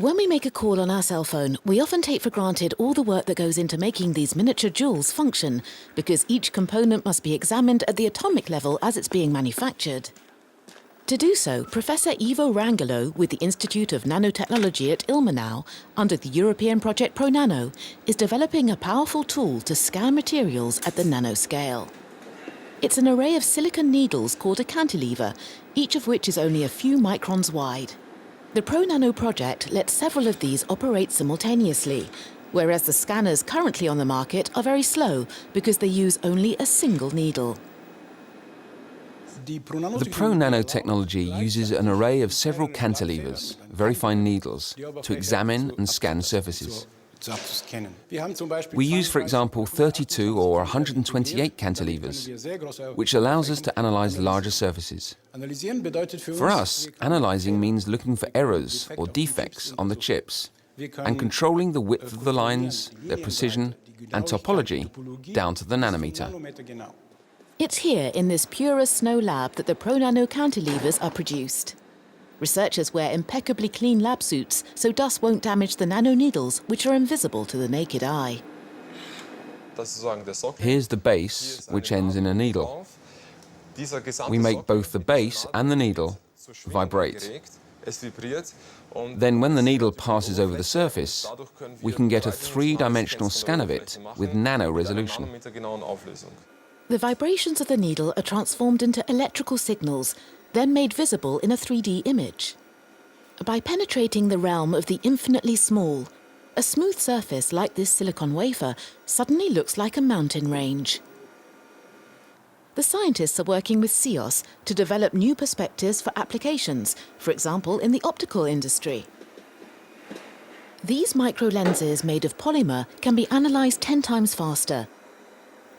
When we make a call on our cell phone, we often take for granted all the work that goes into making these miniature jewels function, because each component must be examined at the atomic level as it's being manufactured. To do so, Professor Ivo Rangelo with the Institute of Nanotechnology at Ilmenau, under the European project Pronano, is developing a powerful tool to scan materials at the nanoscale. It's an array of silicon needles called a cantilever, each of which is only a few microns wide. The Pronano project lets several of these operate simultaneously, whereas the scanners currently on the market are very slow because they use only a single needle. The Pronano technology uses an array of several cantilevers, very fine needles, to examine and scan surfaces. We use, for example, 32 or 128 cantilevers, which allows us to analyze larger surfaces. For us, analyzing means looking for errors or defects on the chips and controlling the width of the lines, their precision and topology down to the nanometer. It's here in this purest snow lab that the Pronano cantilevers are produced. Researchers wear impeccably clean lab suits so dust won't damage the nano needles, which are invisible to the naked eye. Here's the base, which ends in a needle. We make both the base and the needle vibrate. Then when the needle passes over the surface, we can get a three-dimensional scan of it with nano resolution. The vibrations of the needle are transformed into electrical signals, then made visible in a 3D image. By penetrating the realm of the infinitely small, a smooth surface like this silicon wafer suddenly looks like a mountain range. The scientists are working with CIOS to develop new perspectives for applications, for example in the optical industry. These micro-lenses made of polymer can be analysed 10 times faster,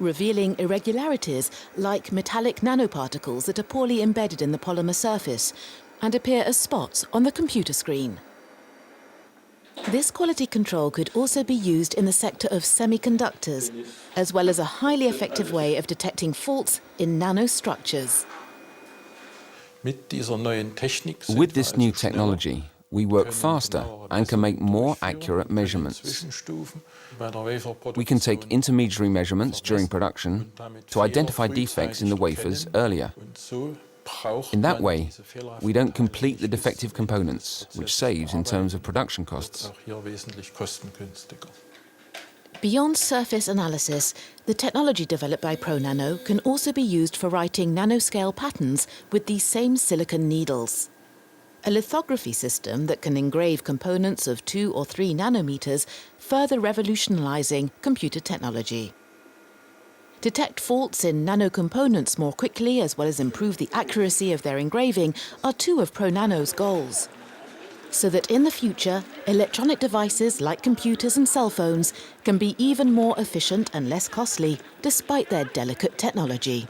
revealing irregularities like metallic nanoparticles that are poorly embedded in the polymer surface and appear as spots on the computer screen. This quality control could also be used in the sector of semiconductors, as well as a highly effective way of detecting faults in nanostructures. With this new technology, we work faster and can make more accurate measurements. We can take intermediary measurements during production to identify defects in the wafers earlier. In that way, we don't complete the defective components, which saves in terms of production costs. Beyond surface analysis, the technology developed by Pronano can also be used for writing nanoscale patterns with these same silicon needles. A lithography system that can engrave components of 2 or 3 nanometers, further revolutionizing computer technology. Detect faults in nanocomponents more quickly, as well as improve the accuracy of their engraving, are two of Pronano's goals. So that in the future, electronic devices like computers and cell phones can be even more efficient and less costly, despite their delicate technology.